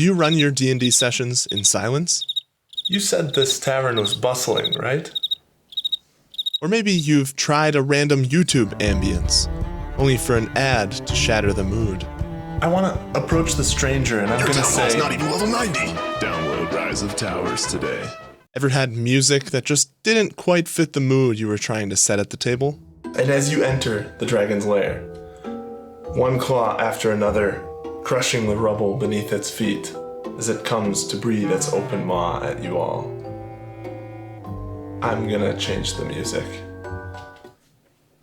Do you run your D&D sessions in silence? You said this tavern was bustling, right? Or maybe you've tried a random YouTube ambience, only for an ad to shatter the mood. I want to approach the stranger and I'm going to say... It's not even level 90. Download Rise of Towers today. Ever had music that just didn't quite fit the mood you were trying to set at the table? And as you enter the dragon's lair, one claw after another, crushing the rubble beneath its feet as it comes to breathe its open maw at you all. I'm gonna change the music.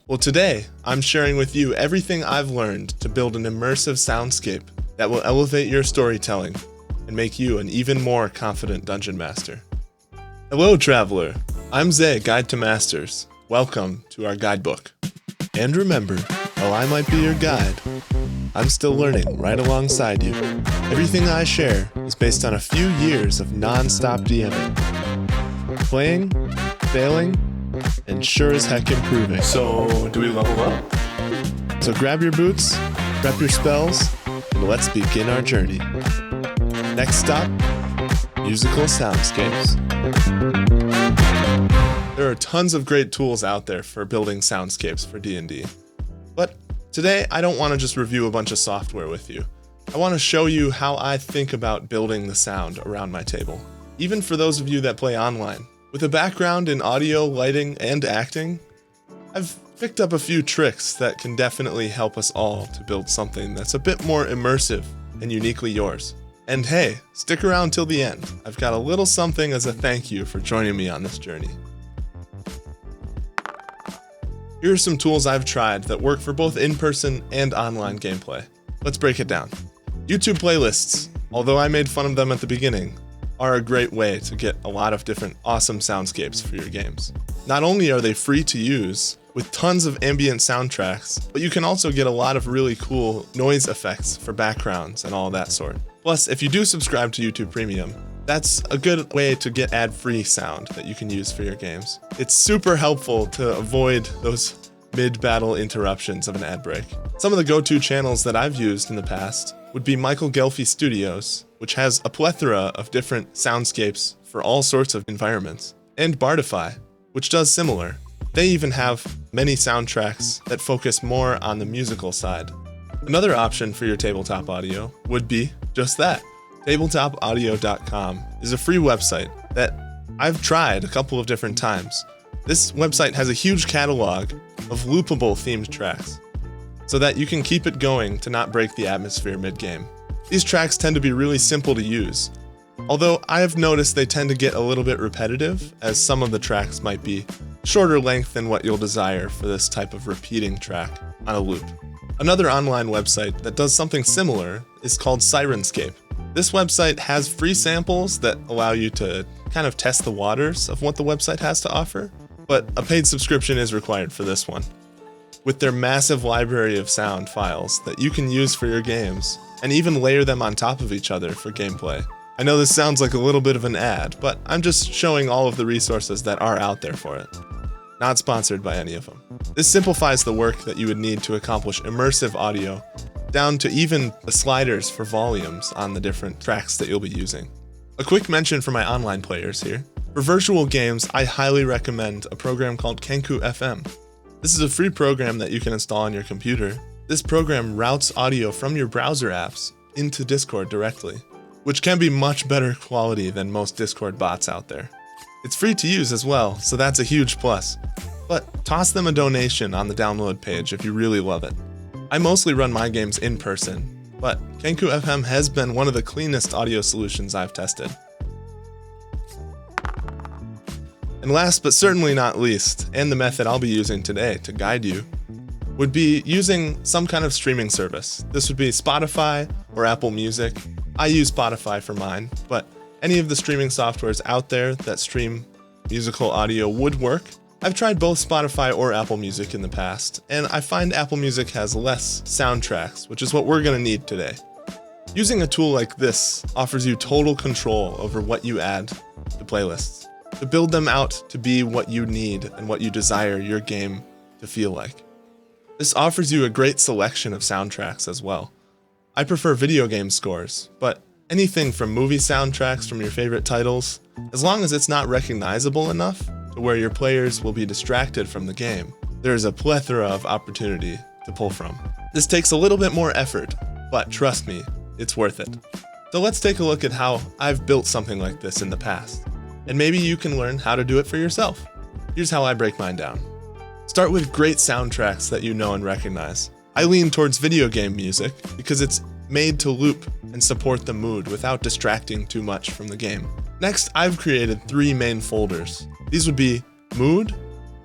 Well, today, I'm sharing with you everything I've learned to build an immersive soundscape that will elevate your storytelling and make you an even more confident dungeon master. Hello, traveler. I'm Zay, Guide to Masters. Welcome to our guidebook. And remember, while I might be your guide, I'm still learning right alongside you. Everything I share is based on a few years of non-stop DMing. Playing, failing, and sure as heck improving. So, do we level up? So grab your boots, prep your spells, and let's begin our journey. Next stop, musical soundscapes. There are tons of great tools out there for building soundscapes for D&D. But today, I don't want to just review a bunch of software with you. I want to show you how I think about building the sound around my table. Even for those of you that play online. With a background in audio, lighting, and acting, I've picked up a few tricks that can definitely help us all to build something that's a bit more immersive and uniquely yours. And hey, stick around till the end. I've got a little something as a thank you for joining me on this journey. Here are some tools I've tried that work for both in-person and online gameplay. Let's break it down. YouTube playlists, although I made fun of them at the beginning, are a great way to get a lot of different awesome soundscapes for your games. Not only are they free to use, with tons of ambient soundtracks, but you can also get a lot of really cool noise effects for backgrounds and all that sort. Plus, if you do subscribe to YouTube Premium, that's a good way to get ad-free sound that you can use for your games. It's super helpful to avoid those mid-battle interruptions of an ad break. Some of the go-to channels that I've used in the past would be Michael Gelfi Studios, which has a plethora of different soundscapes for all sorts of environments, and Bardify, which does similar. They even have many soundtracks that focus more on the musical side. Another option for your tabletop audio would be just that. Tabletopaudio.com is a free website that I've tried a couple of different times. This website has a huge catalog of loopable themed tracks, so that you can keep it going to not break the atmosphere mid-game. These tracks tend to be really simple to use, although I have noticed they tend to get a little bit repetitive, as some of the tracks might be shorter length than what you'll desire for this type of repeating track on a loop. Another online website that does something similar is called Sirenscape. This website has free samples that allow you to kind of test the waters of what the website has to offer, but a paid subscription is required for this one. With their massive library of sound files that you can use for your games, and even layer them on top of each other for gameplay. I know this sounds like a little bit of an ad, but I'm just showing all of the resources that are out there for it. Not sponsored by any of them. This simplifies the work that you would need to accomplish immersive audio, down to even the sliders for volumes on the different tracks that you'll be using. A quick mention for my online players here. For virtual games, I highly recommend a program called Kenku FM. This is a free program that you can install on your computer. This program routes audio from your browser apps into Discord directly, which can be much better quality than most Discord bots out there. It's free to use as well, so that's a huge plus. But toss them a donation on the download page if you really love it. I mostly run my games in person, but Kenku FM has been one of the cleanest audio solutions I've tested. And last but certainly not least, and the method I'll be using today to guide you, would be using some kind of streaming service. This would be Spotify or Apple Music. I use Spotify for mine, but any of the streaming softwares out there that stream musical audio would work. I've tried both Spotify or Apple Music in the past, and I find Apple Music has less soundtracks, which is what we're gonna need today. Using a tool like this offers you total control over what you add to playlists, to build them out to be what you need and what you desire your game to feel like. This offers you a great selection of soundtracks as well. I prefer video game scores, but Anything from movie soundtracks from your favorite titles, as long as it's not recognizable enough to where your players will be distracted from the game, there is a plethora of opportunity to pull from. This takes a little bit more effort, but trust me, it's worth it. So let's take a look at how I've built something like this in the past, and maybe you can learn how to do it for yourself. Here's how I break mine down. Start with great soundtracks that you know and recognize. I lean towards video game music because it's made to loop and support the mood without distracting too much from the game. Next, I've created 3 main folders. These would be Mood,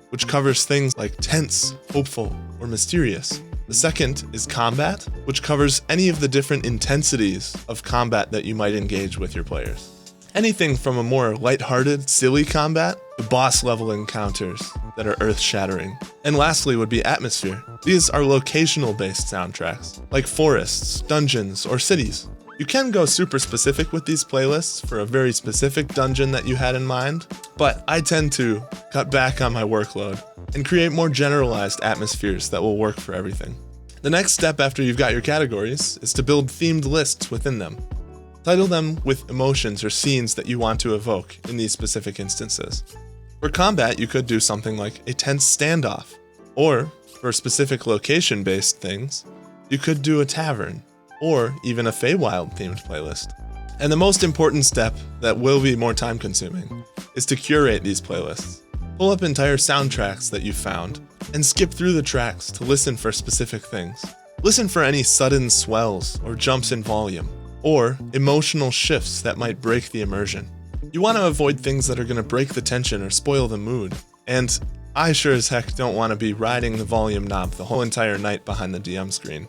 which covers things like tense, hopeful, or mysterious. The second is Combat, which covers any of the different intensities of combat that you might engage with your players. Anything from a more lighthearted, silly combat to boss level encounters that are earth-shattering. And lastly would be Atmosphere. These are locational based soundtracks, like forests, dungeons, or cities. You can go super specific with these playlists for a very specific dungeon that you had in mind, but I tend to cut back on my workload and create more generalized atmospheres that will work for everything. The next step after you've got your categories is to build themed lists within them. Title them with emotions or scenes that you want to evoke in these specific instances. For combat, you could do something like a tense standoff, or for specific location-based things, you could do a tavern, or even a Feywild themed playlist. And the most important step that will be more time consuming is to curate these playlists. Pull up entire soundtracks that you've found and skip through the tracks to listen for specific things. Listen for any sudden swells or jumps in volume, or emotional shifts that might break the immersion. You want to avoid things that are going to break the tension or spoil the mood, and I sure as heck don't want to be riding the volume knob the whole entire night behind the DM screen.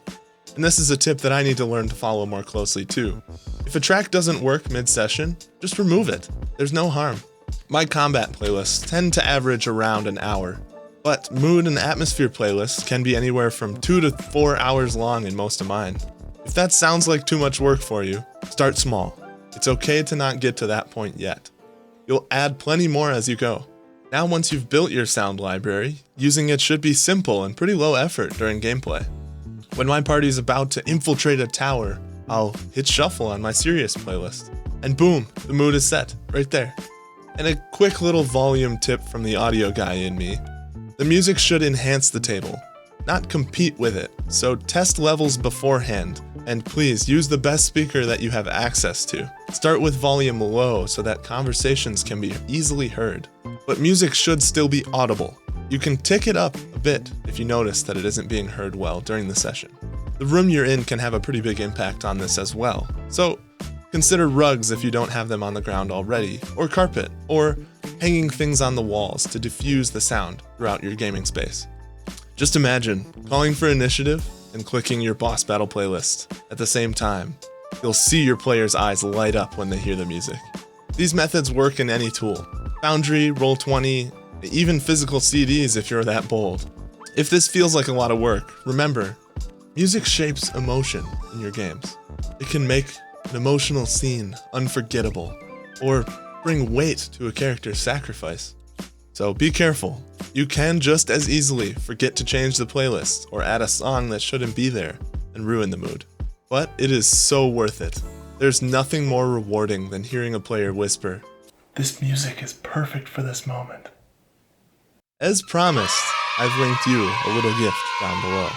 And this is a tip that I need to learn to follow more closely too. If a track doesn't work mid-session, just remove it. There's no harm. My combat playlists tend to average around an hour, but mood and atmosphere playlists can be anywhere from 2 to 4 hours long in most of mine. If that sounds like too much work for you, start small. It's okay to not get to that point yet. You'll add plenty more as you go. Now once you've built your sound library, using it should be simple and pretty low effort during gameplay. When my party's about to infiltrate a tower, I'll hit shuffle on my serious playlist, and boom, the mood is set, right there. And a quick little volume tip from the audio guy in me. The music should enhance the table, not compete with it, so test levels beforehand, and please use the best speaker that you have access to. Start with volume low so that conversations can be easily heard, but music should still be audible. You can tick it up a bit if you notice that it isn't being heard well during the session. The room you're in can have a pretty big impact on this as well, so consider rugs if you don't have them on the ground already, or carpet, or hanging things on the walls to diffuse the sound throughout your gaming space. Just imagine calling for initiative and clicking your boss battle playlist at the same time. You'll see your players' eyes light up when they hear the music. These methods work in any tool: Foundry, Roll20, even physical CDs if you're that bold. If this feels like a lot of work, remember, music shapes emotion in your games. It can make an emotional scene unforgettable, or bring weight to a character's sacrifice. So be careful. You can just as easily forget to change the playlist or add a song that shouldn't be there and ruin the mood. But it is so worth it. There's nothing more rewarding than hearing a player whisper, This music is perfect for this moment. As promised, I've linked you a little gift down below.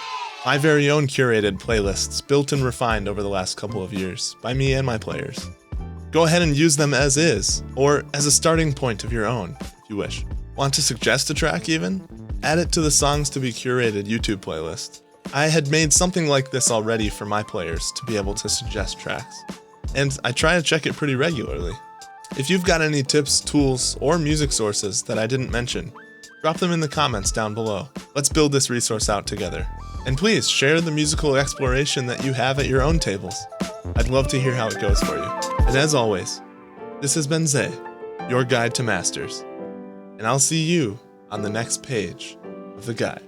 My very own curated playlists built and refined over the last couple of years by me and my players. Go ahead and use them as is, or as a starting point of your own, if you wish. Want to suggest a track even? Add it to the Songs to be Curated YouTube playlist. I had made something like this already for my players to be able to suggest tracks, and I try to check it pretty regularly. If you've got any tips, tools, or music sources that I didn't mention, drop them in the comments down below. Let's build this resource out together. And please share the musical exploration that you have at your own tables. I'd love to hear how it goes for you. And as always, this has been Zay, your guide to masters. And I'll see you on the next page of the guide.